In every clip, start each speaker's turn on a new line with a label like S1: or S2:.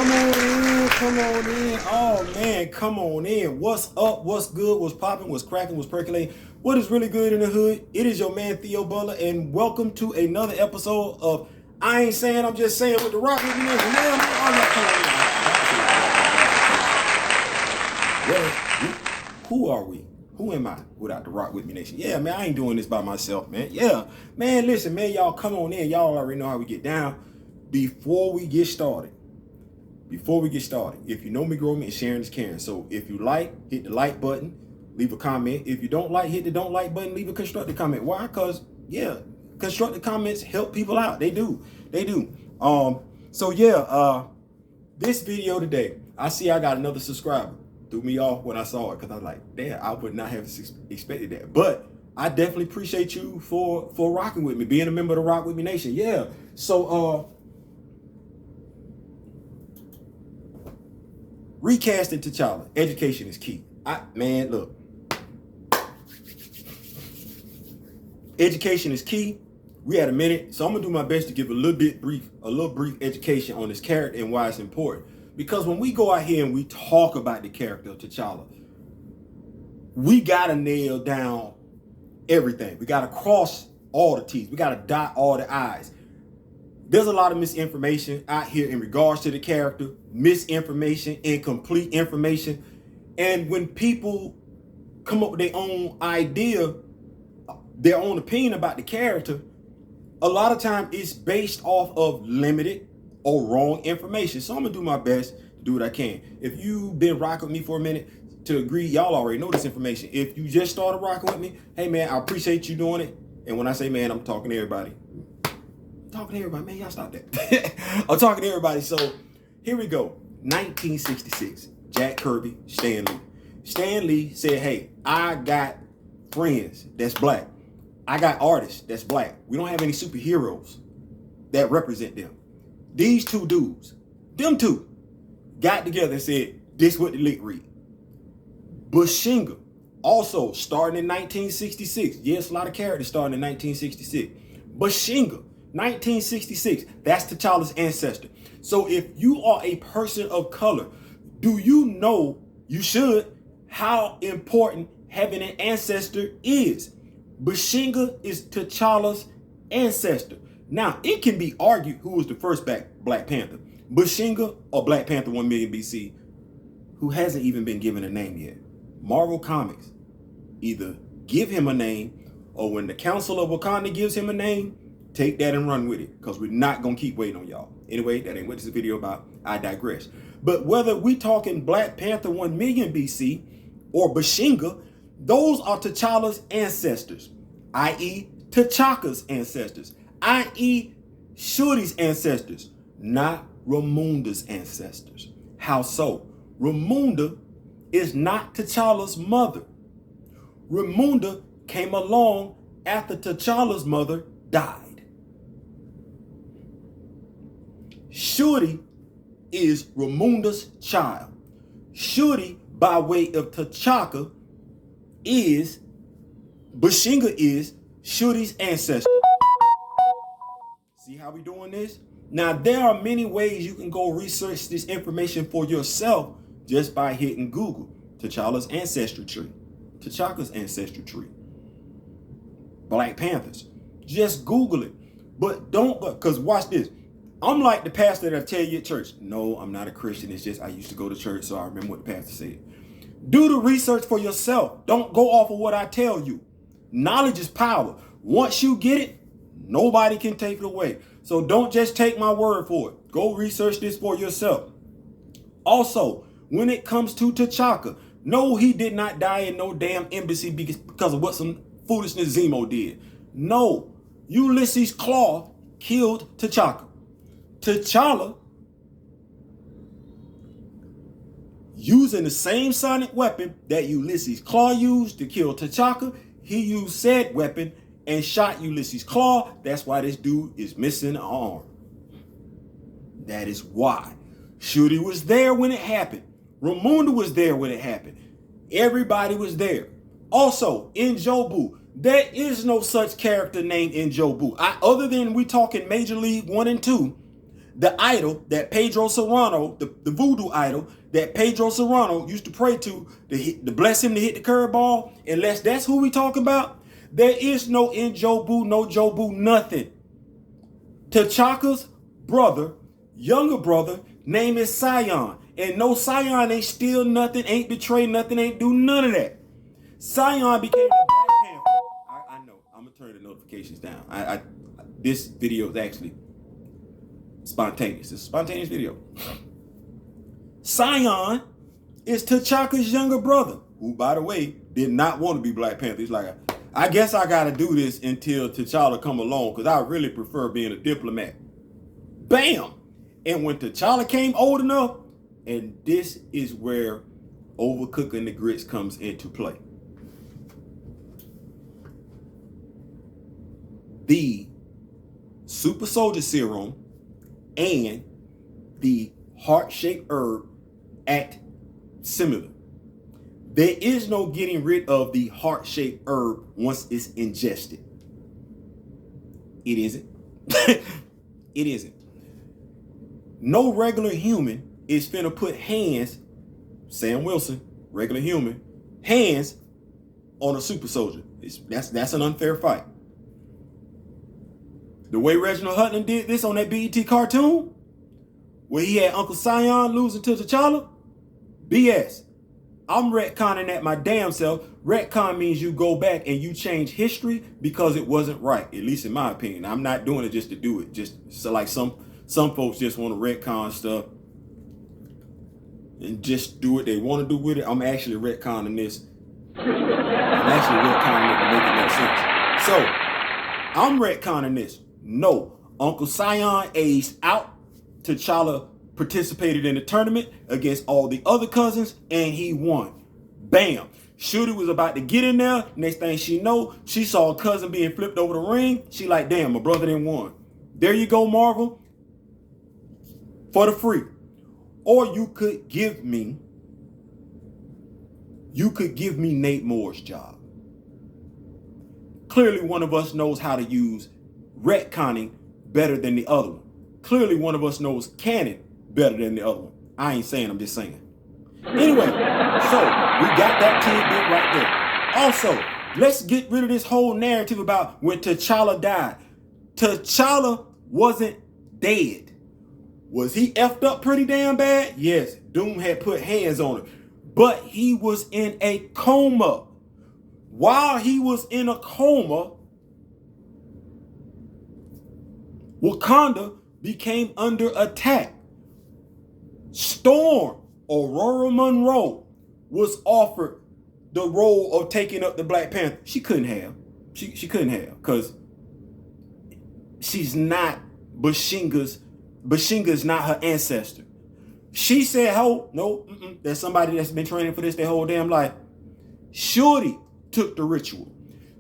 S1: Come on in. Oh man, come on in. What's up? What's good? What's popping? What's cracking? What's percolating? What is really good in the hood? It is your man Theo Butler, and welcome to another episode of I Ain't Saying, I'm Just Saying with the Rock with me. Who are we? Who am I without the Rock With Me Nation? Yeah, man, I ain't doing this by myself, man. Yeah, man, listen, man, y'all come on in. Y'all already know how we get down. Before we get started, if you know me, grow me, and sharing is caring. So if you like, hit the like button, leave a comment. If you don't like, hit the don't like button, leave a constructive comment. Why? Because, yeah, constructive comments help people out. They do. This video today, I see I got another subscriber. Threw me off when I saw it because I was like, damn, I would not have expected that. But I definitely appreciate you for rocking with me, being a member of the Rock With Me Nation. Yeah. So recasting T'Challa, education is key. Look. Education is key. We had a minute, so I'm gonna do my best to give a little brief education on this character and why it's important. Because when we go out here and we talk about the character of T'Challa, we gotta nail down everything. We gotta cross all the T's. We gotta dot all the I's. There's a lot of misinformation out here in regards to the character, misinformation, incomplete information. And when people come up with their own idea, their own opinion about the character, a lot of time it's based off of limited or wrong information. So I'm gonna do my best to do what I can. If you've been rocking with me for a minute, to agree, y'all already know this information. If you just started rocking with me, hey man, I appreciate you doing it. And when I say man, I'm talking to everybody. Man, y'all stop that. I'm talking to everybody. So here we go. 1966, Jack Kirby, Stan Lee. Stan Lee said, hey, I got friends that's black. I got artists that's black. We don't have any superheroes that represent them. These two dudes, them two, got together and said, this what the lick read. Bashinga, also starting in 1966. Yes, a lot of characters starting in 1966. Bashinga, 1966, that's T'Challa's ancestor. So if you are a person of color, do you know, you should, how important having an ancestor is? Bashinga is T'Challa's ancestor. Now, it can be argued who was the first Black Panther, Bashinga or Black Panther 1 million BC, who hasn't even been given a name yet. Marvel Comics either give him a name, or when the Council of Wakanda gives him a name, take that and run with it, because we're not going to keep waiting on y'all. Anyway, that ain't what this is a video about. I digress. But whether we talking Black Panther 1 million BC or Bashinga, those are T'Challa's ancestors, i.e. T'Chaka's ancestors, i.e. Shuri's ancestors, not Ramunda's ancestors. How so? Ramunda is not T'Challa's mother. Ramunda came along after T'Challa's mother died. Shuri is Ramunda's child. Shuri, by way of T'Chaka, Bashinga is Shuri's ancestor. See how we doing this? Now, there are many ways you can go research this information for yourself just by hitting Google. T'Challa's ancestry tree. T'Chaka's ancestry tree. Black Panthers. Just Google it. But don't, because watch this. I'm like the pastor that tell you at church. No, I'm not a Christian. It's just I used to go to church, so I remember what the pastor said. Do the research for yourself. Don't go off of what I tell you. Knowledge is power. Once you get it, nobody can take it away. So don't just take my word for it. Go research this for yourself. Also, when it comes to T'Chaka, no, he did not die in no damn embassy because of what some foolishness Zemo did. No, Ulysses Claw killed T'Chaka. T'Challa, using the same sonic weapon that Ulysses Claw used to kill T'Chaka, he used said weapon and shot Ulysses Claw. That's why this dude is missing an arm. That is why. Shuri was there when it happened. Ramunda was there when it happened. Everybody was there. Also, N'Jobu, there is no such character named N'Jobu. Other than we talking Major League 1 and 2, the idol that Pedro Serrano, the voodoo idol that Pedro Serrano used to pray to bless him to hit the curveball, unless that's who we talking about, there is no Njobu, no Jobu, nothing. T'Chaka's brother, younger brother, name is Sion. And no, Sion ain't steal nothing, ain't betray nothing, ain't do none of that. Sion became the Black Panther. I know. I'm going to turn the notifications down. This video is actually spontaneous. It's a spontaneous video. Sion is T'Chaka's younger brother, who, by the way, did not want to be Black Panther. He's like, I guess I got to do this until T'Challa come along, because I really prefer being a diplomat. Bam! And when T'Challa came old enough, and this is where overcooking the grits comes into play. The super soldier serum and the heart-shaped herb act similar. There is no getting rid of the heart-shaped herb once it's ingested. It isn't. It isn't. No regular human is finna put hands, Sam Wilson, regular human, hands on a super soldier. That's an unfair fight. The way Reginald Hutton did this on that BET cartoon, where he had Uncle Sion losing to T'Challa, BS. I'm retconning that my damn self. Retcon means you go back and you change history because it wasn't right, at least in my opinion. I'm not doing it just to do it. Just so like some folks just want to retcon stuff and just do what they want to do with it. I'm actually retconning this. I'm actually retconning it to make it make sense. So I'm retconning this. No, Uncle Sion aged out. T'Challa participated in the tournament against all the other cousins, and he won. Bam. Shuri was about to get in there. Next thing she know, she saw a cousin being flipped over the ring. She like, damn, my brother didn't won. There you go, Marvel. For the free. Or you could give me Nate Moore's job. Clearly one of us knows how to use retconning better than the other one. Clearly one of us knows canon better than the other one. I ain't saying, I'm just saying. Anyway, so we got that tidbit right there. Also, let's get rid of this whole narrative about when T'Challa died. T'Challa wasn't dead. Was he effed up pretty damn bad? Yes, Doom had put hands on him. But he was in a coma. While he was in a coma, Wakanda became under attack. Storm, Aurora Monroe, was offered the role of taking up the Black Panther. She couldn't have. She couldn't have, because she's not Bashinga's not her ancestor. She said, "Oh, no, there's somebody that's been training for this their whole damn life." Shuri took the ritual.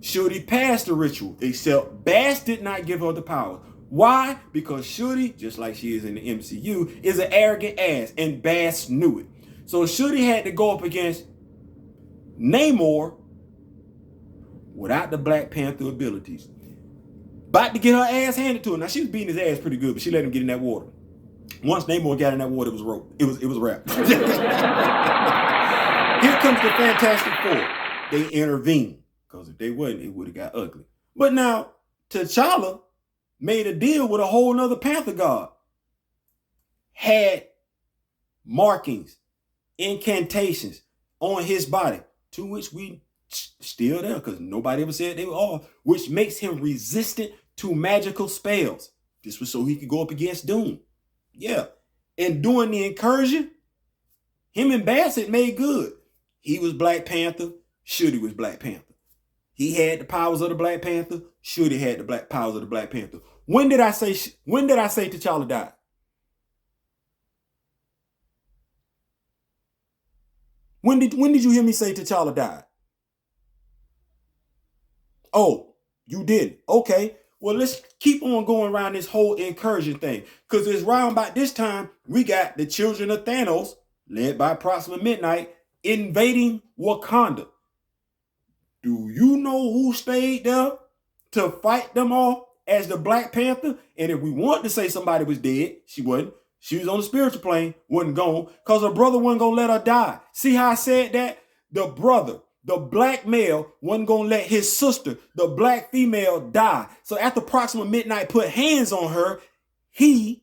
S1: Shuri passed the ritual, except Bass did not give her the power. Why? Because Shuri, just like she is in the MCU, is an arrogant ass, and Bass knew it. So Shuri had to go up against Namor without the Black Panther abilities. About to get her ass handed to her. Now, she was beating his ass pretty good, but she let him get in that water. Once Namor got in that water, it was rope. It was wrapped. Here comes the Fantastic Four. They intervene, because if they wouldn't, it would have got ugly. But now, T'Challa made a deal with a whole nother Panther god. Had markings, incantations on his body, to which we still there, because nobody ever said they were all, which makes him resistant to magical spells. This was so he could go up against Doom. Yeah. And during the incursion, him and Bassett made good. He was Black Panther. Shuri was Black Panther. He had the powers of the Black Panther. Shuri had the powers of the Black Panther. When did I say T'Challa died? When did you hear me say T'Challa died? Oh, you didn't. Okay. Well, let's keep on going around this whole incursion thing. Because it's round about this time, we got the children of Thanos, led by Proxima Midnight, invading Wakanda. Do you know who stayed there to fight them off as the Black Panther. And if we want to say somebody was dead, she wasn't. She was on the spiritual plane, wasn't gone, because her brother wasn't going to let her die. See how I said that? The brother, the black male, wasn't going to let his sister, the black female, die. So after Proxima Midnight put hands on her, he,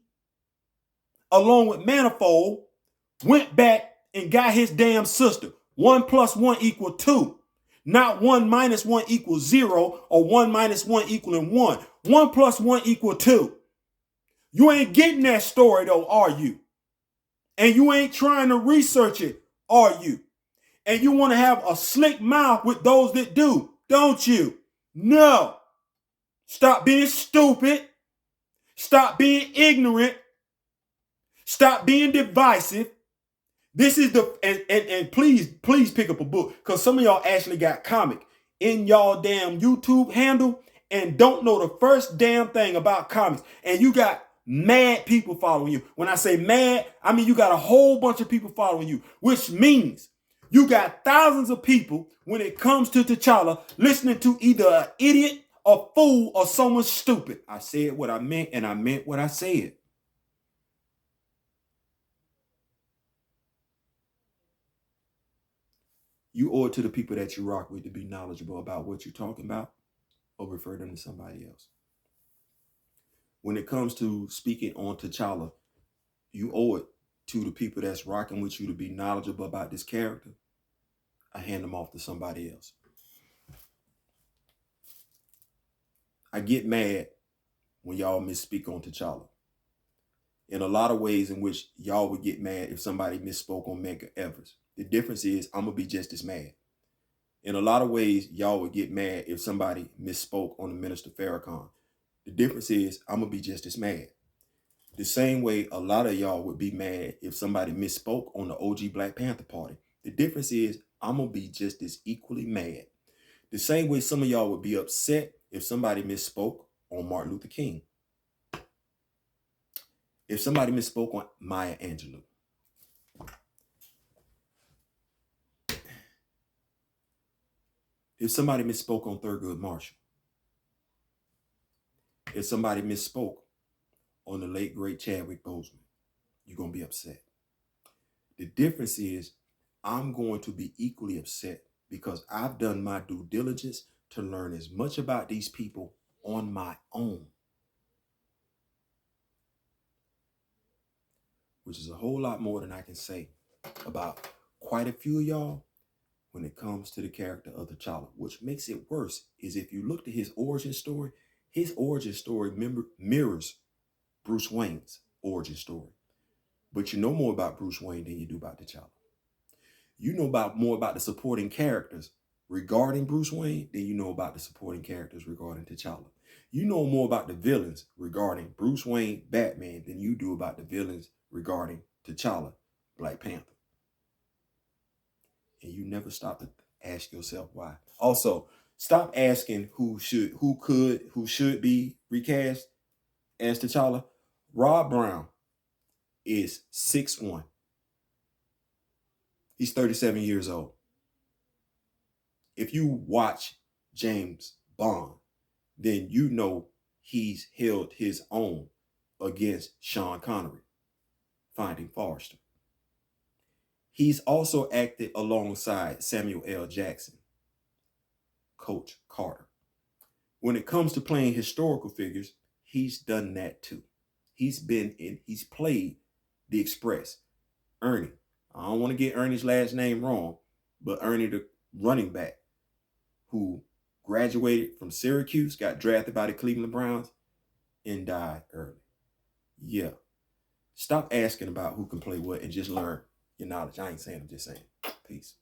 S1: along with Manifold, went back and got his damn sister. 1 + 1 = 2. Not 1 - 1 = 0 or 1 - 1 = 1. 1 + 1 = 2. You ain't getting that story though, are you? And you ain't trying to research it, are you? And you want to have a slick mouth with those that do, don't you? No. Stop being stupid. Stop being ignorant. Stop being divisive. This is the, and please pick up a book, because some of y'all actually got comic in y'all damn YouTube handle and don't know the first damn thing about comics. And you got mad people following you. When I say mad, I mean you got a whole bunch of people following you, which means you got thousands of people when it comes to T'Challa listening to either an idiot, a fool, or someone stupid. I said what I meant, and I meant what I said. You owe it to the people that you rock with to be knowledgeable about what you're talking about, or refer them to somebody else. When it comes to speaking on T'Challa, you owe it to the people that's rocking with you to be knowledgeable about this character. I hand them off to somebody else. I get mad when y'all misspeak on T'Challa. In a lot of ways in which y'all would get mad if somebody misspoke on Medgar Evers. The difference is I'm going to be just as mad. In a lot of ways, y'all would get mad if somebody misspoke on the Minister Farrakhan. The difference is I'm going to be just as mad. The same way a lot of y'all would be mad if somebody misspoke on the OG Black Panther Party. The difference is I'm going to be just as equally mad. The same way some of y'all would be upset if somebody misspoke on Martin Luther King. If somebody misspoke on Maya Angelou. If somebody misspoke on Thurgood Marshall. If somebody misspoke on the late, great Chadwick Boseman, you're going to be upset. The difference is I'm going to be equally upset because I've done my due diligence to learn as much about these people on my own, which is a whole lot more than I can say about quite a few of y'all when it comes to the character of T'Challa. Which makes it worse is if you look at his origin story mirrors Bruce Wayne's origin story. But you know more about Bruce Wayne than you do about T'Challa. You know more about the supporting characters regarding Bruce Wayne than you know about the supporting characters regarding T'Challa. You know more about the villains regarding Bruce Wayne, Batman, than you do about the villains regarding T'Challa, Black Panther. And you never stop to ask yourself why. Also, stop asking who should be recast as T'Challa. Rob Brown is 6'1". He's 37 years old. If you watch James Bond, then you know he's held his own against Sean Connery, Finding Forrester. He's also acted alongside Samuel L. Jackson, Coach Carter. When it comes to playing historical figures, he's done that too. He's played the Express. Ernie. I don't want to get Ernie's last name wrong, but Ernie, the running back, who graduated from Syracuse, got drafted by the Cleveland Browns, and died early. Yeah. Stop asking about who can play what and just learn your knowledge. I ain't saying, I'm just saying. Peace.